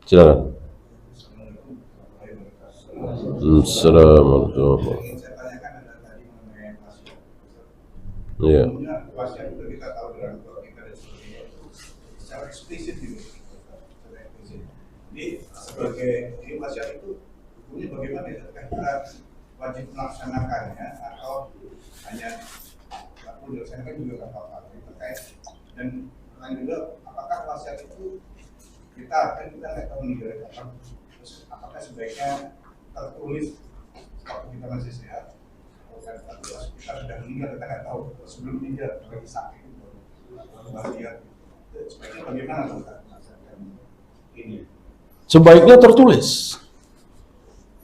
Silakan. Assalamualaikum. Ingin saya tanyakan adalah tadi mengenai wasiat. Iya. Wasiat itu kita tahu dalam Quran kita dan sebagainya itu secara eksplisit gitu. Secara eksplisit. Jadi sebagai wasiat itu hukumnya bagaimana ya? Apakah kita wajib melaksanakannya atau hanya tak perlu dilaksanakan juga nggak apa-apa? Terkait dan pertanyaan juga, apakah wasiat itu kita nggak tahu meninggal kapan? Terus apakah sebaiknya tertulis waktu kita masih sehat? Kita sudah meninggal, kita nggak tahu sebelum meninggal lagi sakit wasiat sebaiknya bagaimana ini? Sebaiknya tertulis.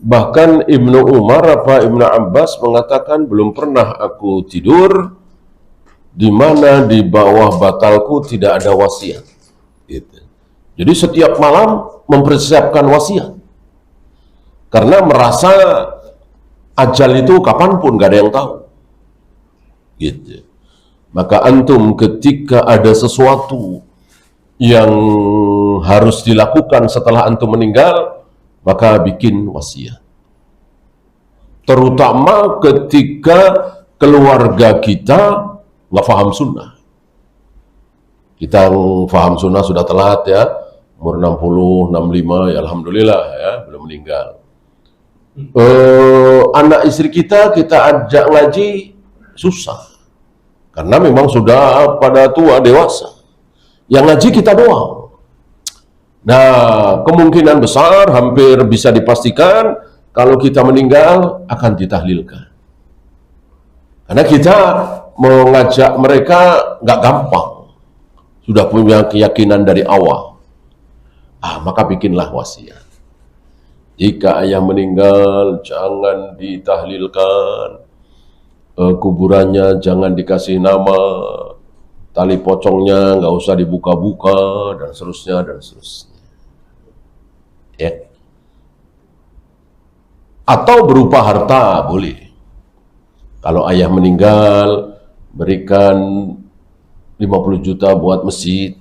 Bahkan Ibnu Umar apa Ibnu Abbas mengatakan belum pernah aku tidur di mana di bawah batalku tidak ada wasiat. Gitu. Jadi setiap malam mempersiapkan wasiat. Karena merasa ajal itu kapanpun gak ada yang tahu. Gitu. Maka antum ketika ada sesuatu yang harus dilakukan setelah antum meninggal, maka bikin wasiat. Terutama ketika keluarga kita nggak paham sunnah. Kita paham sunnah sudah telat ya, umur 60, 65 ya alhamdulillah ya, belum meninggal. Anak istri kita ajak ngaji susah. Karena memang sudah pada tua dewasa. Yang ngaji kita doang. Nah, kemungkinan besar hampir bisa dipastikan kalau kita meninggal akan ditahlilkan. Karena kita mengajak mereka nggak gampang. Sudah punya keyakinan dari awal. Maka bikinlah wasiat. Jika ayah meninggal, jangan ditahlilkan. Kuburannya jangan dikasih nama. Tali pocongnya nggak usah dibuka-buka, dan seterusnya, dan seterusnya. Ya. Atau berupa harta, boleh. Kalau ayah meninggal, berikan 50 juta buat masjid,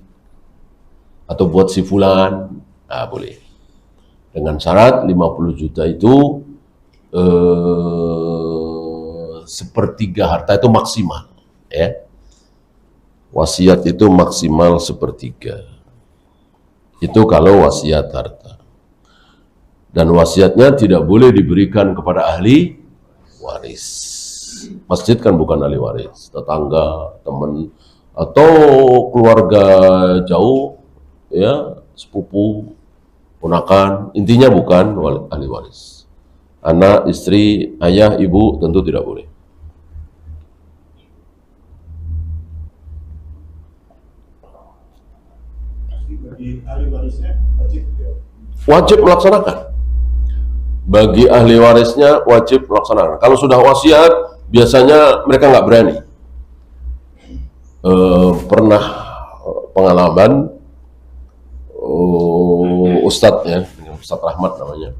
atau buat si fulan, boleh. Dengan syarat 50 juta itu sepertiga harta itu maksimal, ya. Wasiat itu maksimal sepertiga. Itu kalau wasiat harta. Dan wasiatnya tidak boleh diberikan kepada ahli waris. Masjid kan bukan ahli waris, tetangga, teman, atau keluarga jauh, ya, sepupu, ponakan, intinya bukan ahli waris. Anak, istri, ayah, ibu tentu tidak boleh. Bagi ahli warisnya wajib melaksanakan. Bagi ahli warisnya wajib melaksanakan. Kalau sudah wasiat, biasanya mereka nggak berani. Pernah pengalaman Ustadz ya, Ustadz Rahmat namanya,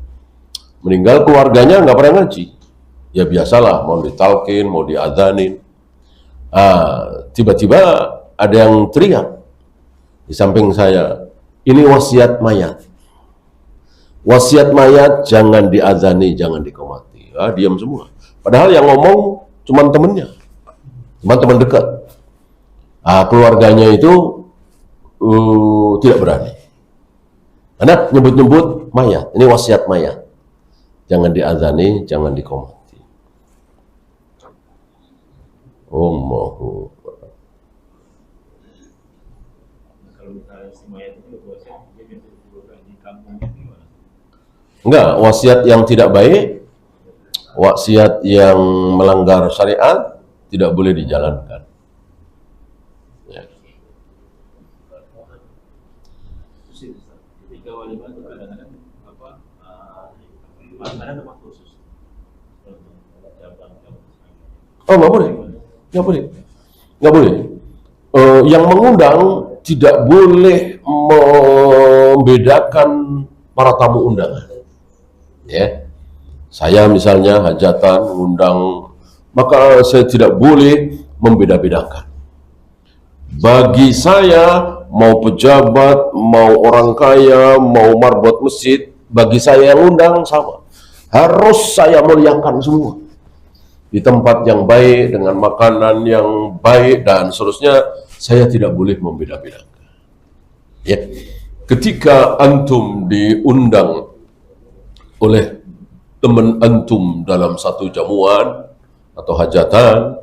meninggal, keluarganya nggak pernah ngaji. Ya biasalah, mau ditalkin, mau diadzanin. Tiba-tiba ada yang teriak di samping saya, ini wasiat mayat. Wasiat mayat jangan diazani, jangan dikomati. Diam semua. Padahal yang ngomong cuma temennya, cuma teman dekat. Keluarganya itu tidak berani. Karena nyebut-nyebut mayat, ini wasiat mayat. Jangan diazani, jangan dikomati. Allahu. Enggak, wasiat yang tidak baik, wasiat yang melanggar syariat tidak boleh dijalankan. Ya. Nggak boleh, nggak boleh, nggak boleh. Yang mengundang tidak boleh membedakan para tamu undangan. Ya, saya misalnya hajatan undang, maka saya tidak boleh membeda-bedakan. Bagi saya mau pejabat, mau orang kaya, mau marbot masjid, bagi saya yang undang sama. Harus saya muliakan semua. Di tempat yang baik, dengan makanan yang baik, dan seterusnya, saya tidak boleh membeda-bedakan. Ya. Ketika antum diundang oleh teman antum dalam satu jamuan atau hajatan,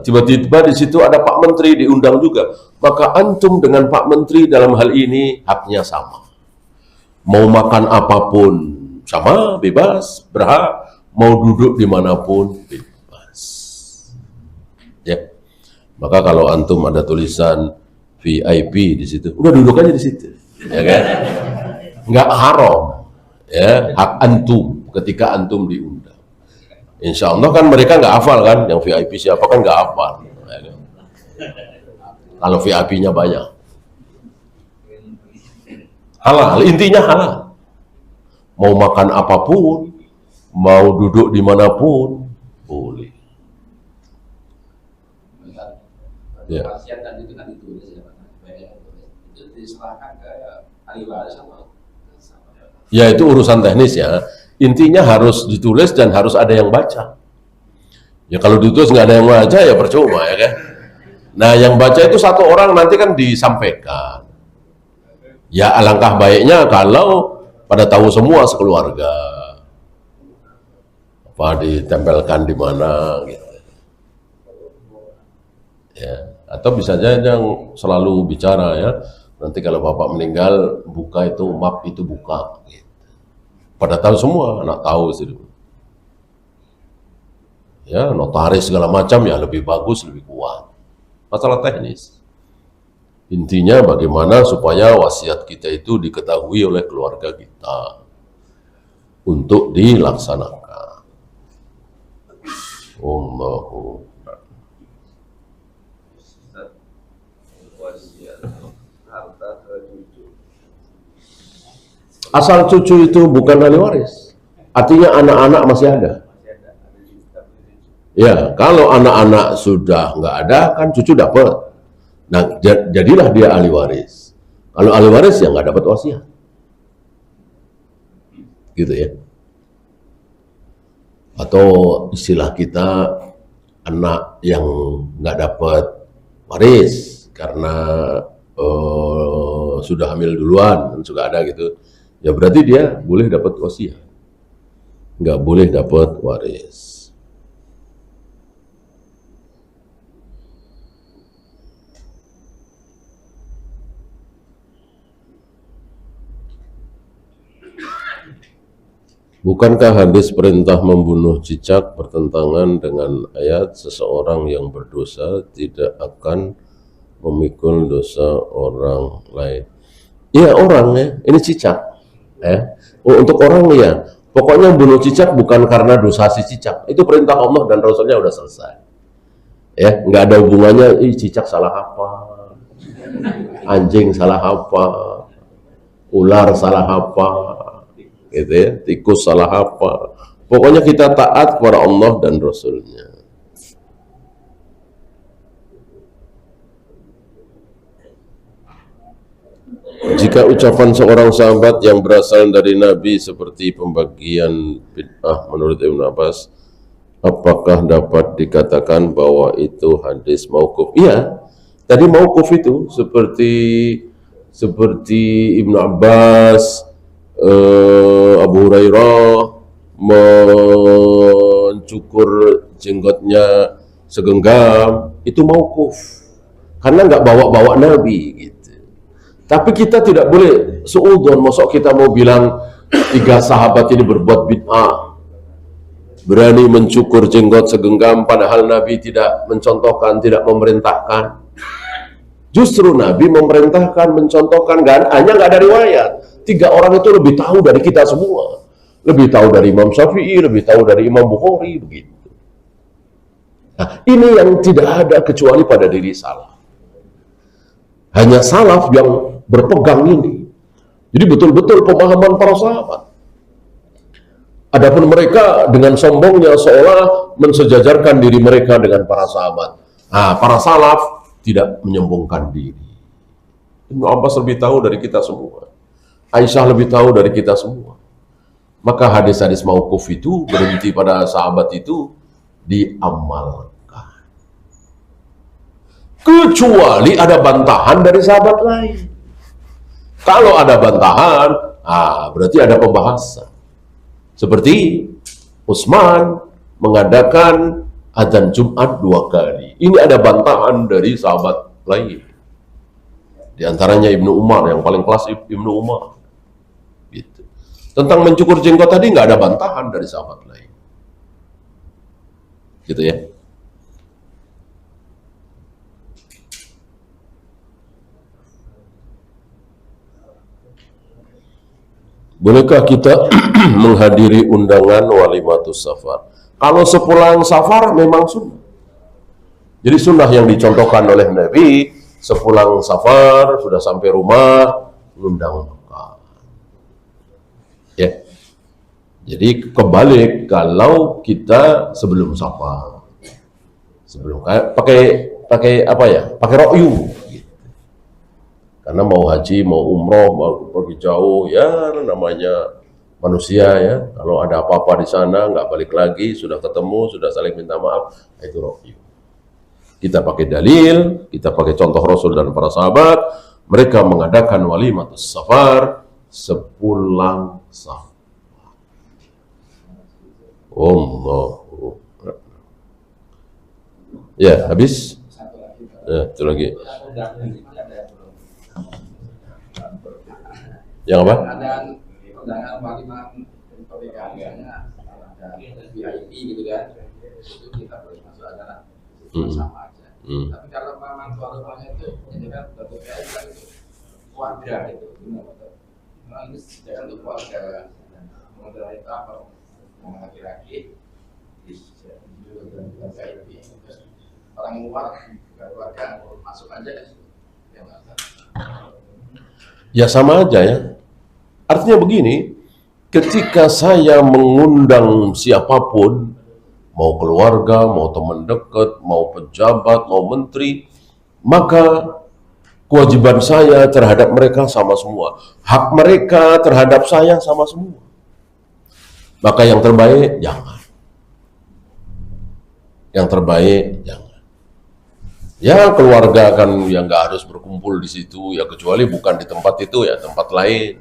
tiba-tiba di situ ada Pak Menteri diundang juga, maka antum dengan Pak Menteri dalam hal ini haknya sama. Mau makan apapun sama, bebas, berhak. Mau duduk dimanapun, bebas. Ya. Maka kalau antum ada tulisan VIP di situ, udah duduk aja di situ, ya kan? Nggak haram, ya, hak antum ketika antum diundang. Insya Allah kan mereka nggak hafal kan, yang VIP siapa kan nggak hafal. Ya kan? Kalau VIP-nya banyak, halal, intinya halal. Mau makan apapun, mau duduk dimanapun, boleh. Ya. Itu kan ditulis ya Pak. Itu diserahkan ke ahli waris sama. Ya itu urusan teknis ya. Intinya harus ditulis dan harus ada yang baca. Ya kalau ditulis nggak ada yang baca ya percuma ya kan. Nah yang baca itu satu orang nanti kan disampaikan. Ya alangkah baiknya kalau pada tahu semua sekeluarga. Apa ditempelkan di mana gitu. Ya, atau bisa aja yang selalu bicara ya. Nanti kalau bapak meninggal buka itu map itu buka. Gitu. Pada tahu semua, anak tahu sih. Ya notaris segala macam ya lebih bagus lebih kuat. Masalah teknis. Intinya bagaimana supaya wasiat kita itu diketahui oleh keluarga kita untuk dilaksanakan. Allahu asal cucu itu bukan ahli waris, artinya anak-anak masih ada. Ya, kalau anak-anak sudah nggak ada, kan cucu dapat. Nah, jadilah dia ahli waris. Kalau ahli waris ya nggak dapat wasiat, gitu ya. Atau istilah kita anak yang nggak dapat waris karena sudah hamil duluan, juga ada gitu. Ya berarti dia boleh dapat wasiat, nggak boleh dapat waris. Bukankah hadis perintah membunuh cicak bertentangan dengan ayat seseorang yang berdosa tidak akan memikul dosa orang lain? Iya orang ya, ini cicak. Untuk orang ya, pokoknya bunuh cicak bukan karena dosa si cicak. Itu perintah Allah dan Rasulnya udah selesai. Ya, nggak ada hubungannya. Cicak salah apa? Anjing salah apa? Ular salah apa? Gitu ya, tikus salah apa? Pokoknya kita taat kepada Allah dan Rasulnya. Jika ucapan seorang sahabat yang berasal dari Nabi seperti pembagian bid'ah menurut Ibnu Abbas, apakah dapat dikatakan bahwa itu hadis mauquf? Iya, tadi mauquf itu seperti Ibnu Abbas, Abu Hurairah mencukur jenggotnya segenggam, itu mauquf karena nggak bawa-bawa Nabi gitu. Tapi kita tidak boleh suudzon, masuk kita mau bilang 3 sahabat ini berbuat bid'ah, berani mencukur jenggot segenggam, padahal Nabi tidak mencontohkan, tidak memerintahkan. Justru Nabi memerintahkan, mencontohkan, hanya nggak ada riwayat. 3 orang itu lebih tahu dari kita semua, lebih tahu dari Imam Syafi'i, lebih tahu dari Imam Bukhari, begitu. Nah, ini yang tidak ada kecuali pada diri salaf. Hanya salaf yang berpegang ini. Jadi betul-betul pemahaman para sahabat. Adapun mereka dengan sombongnya seolah mensejajarkan diri mereka dengan para sahabat. Nah, para salaf tidak menyombongkan diri. Ibnu Abbas lebih tahu dari kita semua. Aisyah lebih tahu dari kita semua. Maka hadis-hadis mauquf itu berhenti pada sahabat itu diamalkan. Kecuali ada bantahan dari sahabat lain. Kalau ada bantahan, berarti ada pembahasan. Seperti Utsman mengadakan adzan Jumat 2 kali. Ini ada bantahan dari sahabat lain. Di antaranya Ibnu Umar, yang paling kelas Ibnu Umar. Gitu. Tentang mencukur jenggot tadi nggak ada bantahan dari sahabat lain. Gitu ya. Bolehkah kita menghadiri undangan walimatus safar? Kalau sepulang safar memang sunnah. Jadi sunnah yang dicontohkan oleh Nabi, sepulang safar sudah sampai rumah ngundang makan. Ya. Jadi kebalik kalau kita sebelum safar, sebelum pakai apa ya? Pakai rokyu. Karena mau haji, mau umroh, mau pergi jauh, ya namanya manusia ya. Kalau ada apa-apa di sana, nggak balik lagi, sudah ketemu, sudah saling minta maaf, itu rokyu. Kita pakai dalil, kita pakai contoh Rasul dan para sahabat, mereka mengadakan walimatus safar sepulang safar. Allahu. Ya, habis? Ya, itu lagi. Yang apa? Ada undangan walimah pernikahannya, ada VIP gitu kan, itu kita boleh masuk acara sama aja. Tapi kalau memang tuan-tuannya itu ini kan berarti keluarga itu, memang ini sejak untuk keluarga, mengenai itu apa? Mau laki-laki, orang luar keluarga masuk aja kan? Ya sama aja ya. Artinya begini, ketika saya mengundang siapapun, mau keluarga, mau teman dekat, mau pejabat, mau menteri, maka kewajiban saya terhadap mereka sama semua. Hak mereka terhadap saya sama semua. Maka yang terbaik, jangan. Yang terbaik, jangan. Ya keluarga kan yang nggak harus berkumpul di situ, ya kecuali bukan di tempat itu, ya tempat lain.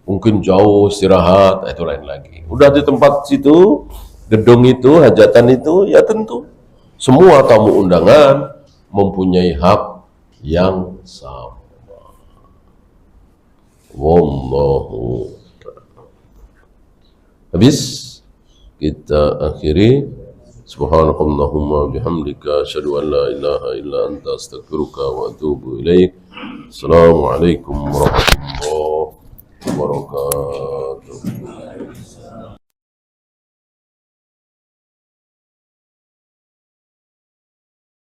Mungkin jauh istirahat, itu lain lagi. Udah di tempat situ, gedung itu, hajatan itu, ya tentu semua tamu undangan mempunyai hak yang sama. Wallahu. Habis kita akhiri. Subhanakallahumma bihamdika asyhadu an la ilaha illa anta astaghfiruka wa atubu ilaik. Assalamualaikum warahmatullahi wabarakatuh.